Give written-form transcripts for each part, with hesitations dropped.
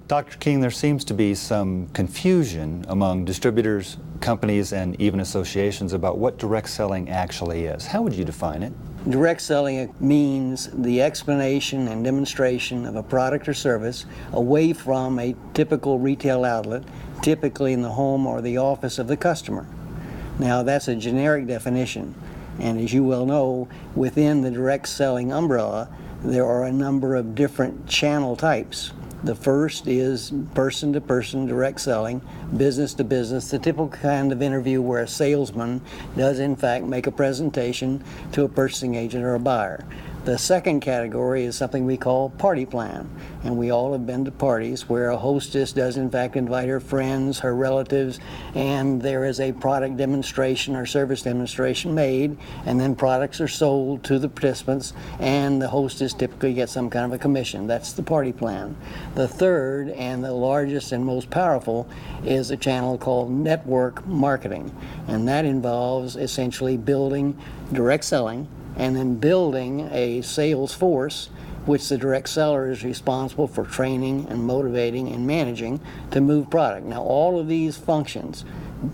Dr. King, there seems to be some confusion among distributors, companies, and even associations about what direct selling actually is. How would you define it? Direct selling means the explanation and demonstration of a product or service away from a typical retail outlet, typically in the home or the office of the customer. Now, that's a generic definition, and as you well know, within the direct selling umbrella, there are a number of different channel types. The first is person-to-person direct selling, business-to-business, the typical kind of interview where a salesman does in fact make a presentation to a purchasing agent or a buyer. The second category is something we call party plan, and we all have been to parties where a hostess does in fact invite her friends, her relatives, and there is a product demonstration or service demonstration made, and then products are sold to the participants, and the hostess typically gets some kind of a commission. That's the party plan. The third and the largest and most powerful is a channel called network marketing, and that involves essentially building direct selling and then building a sales force which the direct seller is responsible for training and motivating and managing to move product. Now, all of these functions,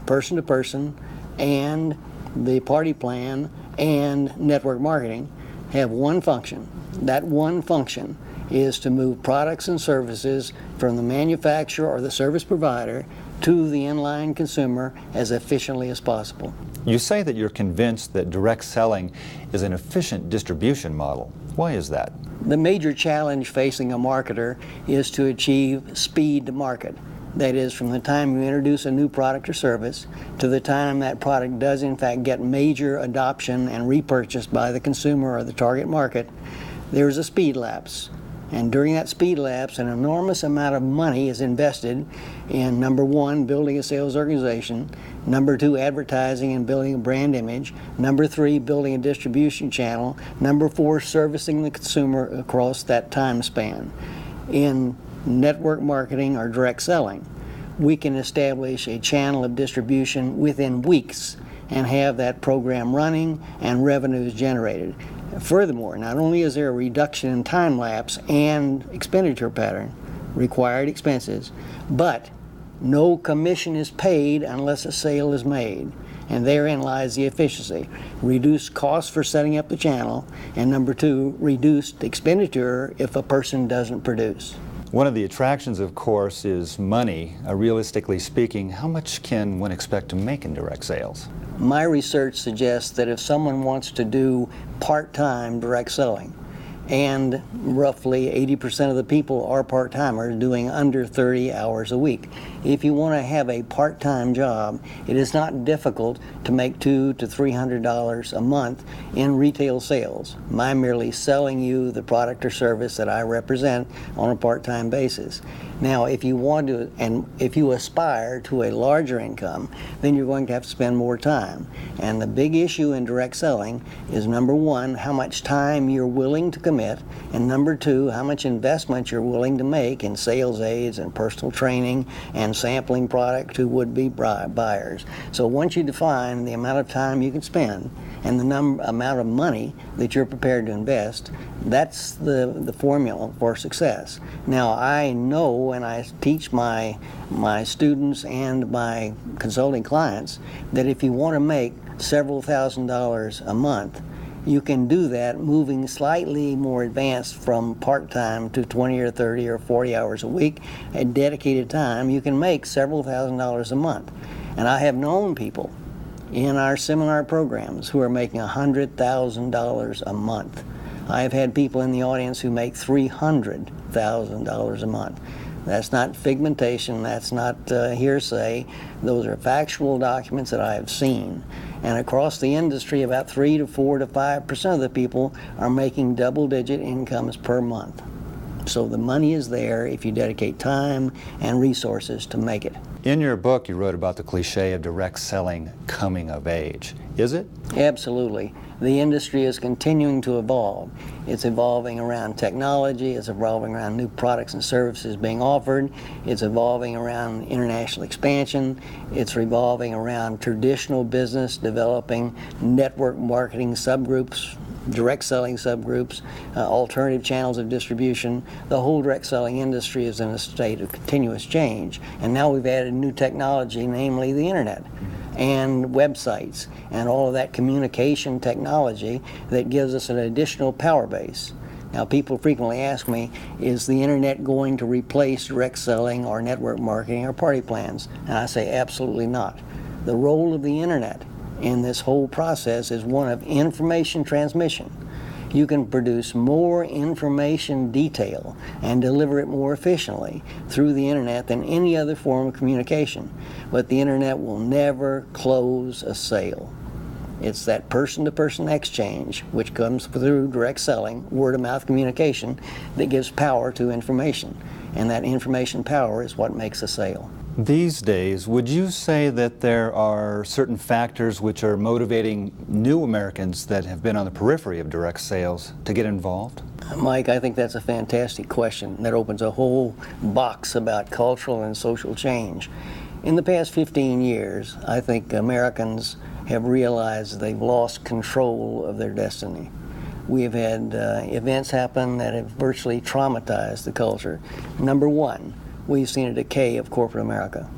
person to person and the party plan and network marketing, have one function. That one function is to move products and services from the manufacturer or the service provider to the inline consumer as efficiently as possible. You say that you're convinced that direct selling is an efficient distribution model. Why is that? The major challenge facing a marketer is to achieve speed to market. That is, from the time you introduce a new product or service to the time that product does in fact get major adoption and repurchased by the consumer or the target market, there's a speed lapse. And during that speed lapse, an enormous amount of money is invested in, number one, building a sales organization, number two, advertising and building a brand image, number three, building a distribution channel, number four, servicing the consumer across that time span. In network marketing or direct selling, we can establish a channel of distribution within weeks and have that program running and revenues generated. Furthermore, not only is there a reduction in time lapse and expenditure pattern, required expenses, but no commission is paid unless a sale is made. And therein lies the efficiency. Reduced costs for setting up the channel, and number two, reduced expenditure if a person doesn't produce. One of the attractions, of course, is money. Realistically speaking, how much can one expect to make in direct sales? My research suggests that if someone wants to do part-time direct selling, and roughly 80% of the people are part-timers doing under 30 hours a week. If you want to have a part-time job, it is not difficult to make $200 to $300 a month in retail sales. I'm merely selling you the product or service that I represent on a part-time basis. Now, if you want to, and if you aspire to a larger income, then you're going to have to spend more time. And the big issue in direct selling is, number one, how much time you're willing to commit, and number two, how much investment you're willing to make in sales aids and personal training and sampling product to would-be buyers. So once you define the amount of time you can spend and the amount of money that you're prepared to invest, that's the formula for success. Now, I know, and I teach my students and my consulting clients, that if you want to make several $1,000s a month, you can do that moving slightly more advanced from part-time to 20 or 30 or 40 hours a week at dedicated time. You can make several $1,000s a month. And I have known people in our seminar programs who are making $100,000 a month. I have had people in the audience who make $300,000 a month. That's not figmentation, that's not hearsay. Those are factual documents that I have seen. And across the industry, about 3 to 4 to 5% of the people are making double-digit incomes per month. So the money is there if you dedicate time and resources to make it. In your book, you wrote about the cliche of direct selling coming of age. Is it? Absolutely. The industry is continuing to evolve. It's evolving around technology, it's evolving around new products and services being offered, it's evolving around international expansion, it's revolving around traditional business developing network marketing subgroups direct selling subgroups, alternative channels of distribution. The whole direct selling industry is in a state of continuous change. And now we've added new technology, namely the internet and websites and all of that communication technology that gives us an additional power base. Now, people frequently ask me, is the internet going to replace direct selling or network marketing or party plans? And I say absolutely not. The role of the internet in this whole process is one of information transmission. You can produce more information detail and deliver it more efficiently through the internet than any other form of communication. But the internet will never close a sale. It's that person-to-person exchange, which comes through direct selling, word-of-mouth communication, that gives power to information. And that information power is what makes a sale. These days, would you say that there are certain factors which are motivating new Americans that have been on the periphery of direct sales to get involved? Mike, I think that's a fantastic question that opens a whole box about cultural and social change. In the past 15 years, I think Americans have realized they've lost control of their destiny. We have had events happen that have virtually traumatized the culture. Number one, we've seen a decay of corporate America.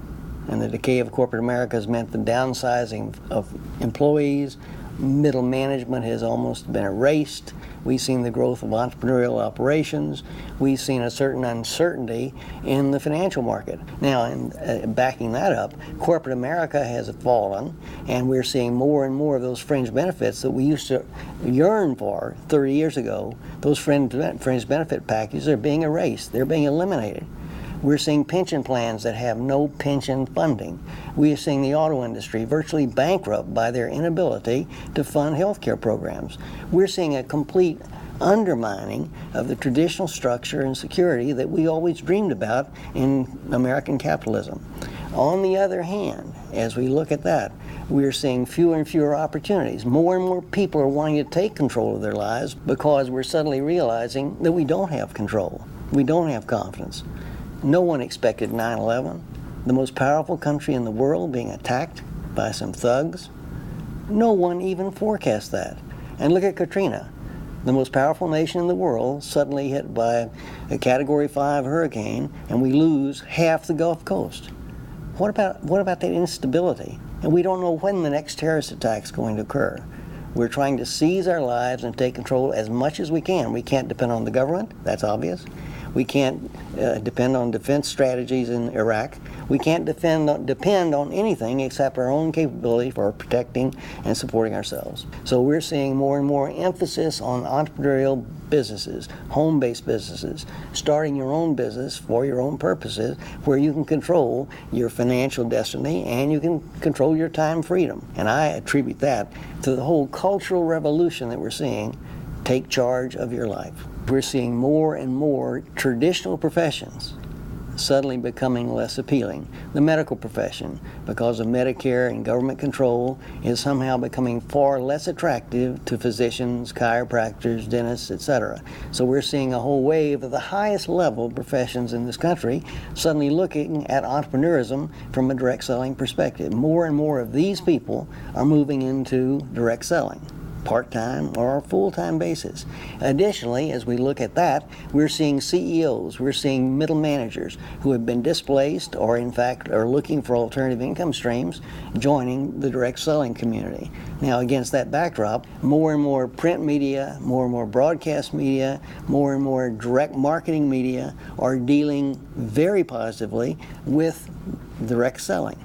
And the decay of corporate America has meant the downsizing of employees. Middle management has almost been erased. We've seen the growth of entrepreneurial operations. We've seen a certain uncertainty in the financial market. Now, backing that up, corporate America has fallen, and we're seeing more and more of those fringe benefits that we used to yearn for 30 years ago. Those fringe benefit packages are being erased. They're being eliminated. We're seeing pension plans that have no pension funding. We are seeing the auto industry virtually bankrupt by their inability to fund healthcare programs. We're seeing a complete undermining of the traditional structure and security that we always dreamed about in American capitalism. On the other hand, as we look at that, we're seeing fewer and fewer opportunities. More and more people are wanting to take control of their lives because we're suddenly realizing that we don't have control. We don't have confidence. No one expected 9/11, the most powerful country in the world, being attacked by some thugs. No one even forecast that. And look at Katrina, the most powerful nation in the world, suddenly hit by a Category 5 hurricane, and we lose half the Gulf Coast. What about that instability? And we don't know when the next terrorist attack is going to occur. We're trying to seize our lives and take control as much as we can. We can't depend on the government, that's obvious. We can't depend on defense strategies in Iraq. We can't depend on anything except our own capability for protecting and supporting ourselves. So we're seeing more and more emphasis on entrepreneurial businesses, home-based businesses, starting your own business for your own purposes, where you can control your financial destiny and you can control your time freedom. And I attribute that to the whole cultural revolution that we're seeing. Take charge of your life. We're seeing more and more traditional professions suddenly becoming less appealing. The medical profession, because of Medicare and government control, is somehow becoming far less attractive to physicians, chiropractors, dentists, etc. So we're seeing a whole wave of the highest level professions in this country suddenly looking at entrepreneurism from a direct selling perspective. More and more of these people are moving into direct selling, part-time or full-time basis. Additionally, as we look at that, we're seeing CEOs, we're seeing middle managers who have been displaced or in fact are looking for alternative income streams joining the direct selling community. Now, against that backdrop, more and more print media, more and more broadcast media, more and more direct marketing media are dealing very positively with direct selling.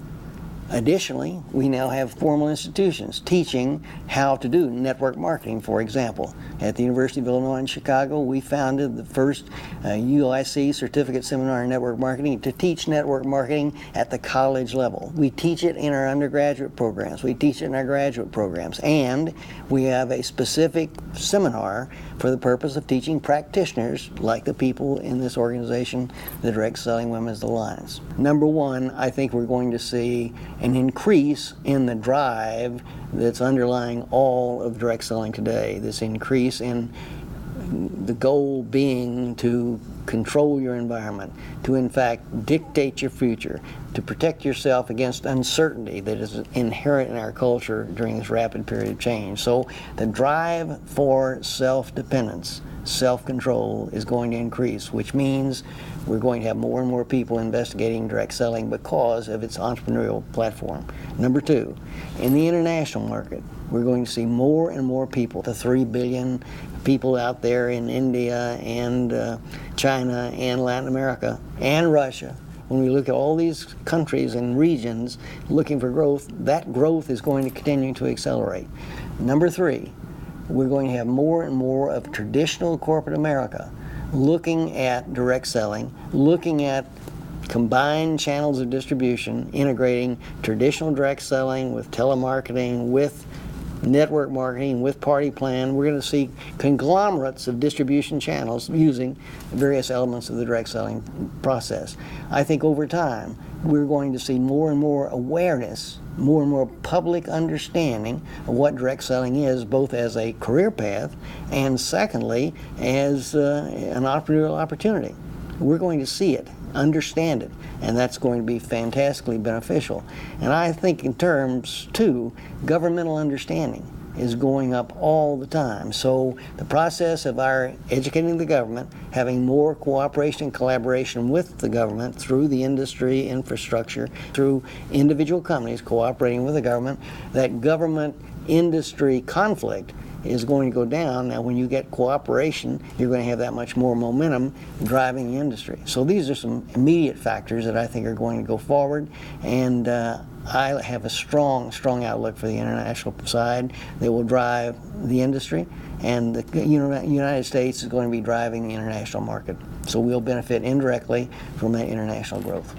Additionally, we now have formal institutions teaching how to do network marketing, for example. At the University of Illinois in Chicago, we founded the first UIC certificate seminar in network marketing to teach network marketing at the college level. We teach it in our undergraduate programs, we teach it in our graduate programs, and we have a specific seminar for the purpose of teaching practitioners like the people in this organization, the Direct Selling Women's Alliance. Number one, I think we're going to see an increase in the drive that's underlying all of direct selling today. This increase in the goal being to control your environment, to in fact dictate your future, to protect yourself against uncertainty that is inherent in our culture during this rapid period of change. So the drive for self-dependence, self-control is going to increase, which means we're going to have more and more people investigating direct selling because of its entrepreneurial platform. Number two, in the international market, we're going to see more and more people, the 3 billion people out there in India and China and Latin America and Russia. When we look at all these countries and regions looking for growth, that growth is going to continue to accelerate. Number three, we're going to have more and more of traditional corporate America looking at direct selling, looking at combined channels of distribution, integrating traditional direct selling with telemarketing, with network marketing, with party plan. We're going to see conglomerates of distribution channels using various elements of the direct selling process. I think over time we're going to see more and more awareness, more and more public understanding of what direct selling is, both as a career path and secondly as an entrepreneurial opportunity. We're going to see it, understand it, and that's going to be fantastically beneficial. And I think in terms, too, governmental understanding is going up all the time. So the process of our educating the government, having more cooperation and collaboration with the government through the industry infrastructure, through individual companies cooperating with the government, that government-industry conflict is going to go down. Now, when you get cooperation, you're going to have that much more momentum driving the industry. So these are some immediate factors that I think are going to go forward, and I have a strong outlook for the international side that will drive the industry, and the United States is going to be driving the international market. So we'll benefit indirectly from that international growth.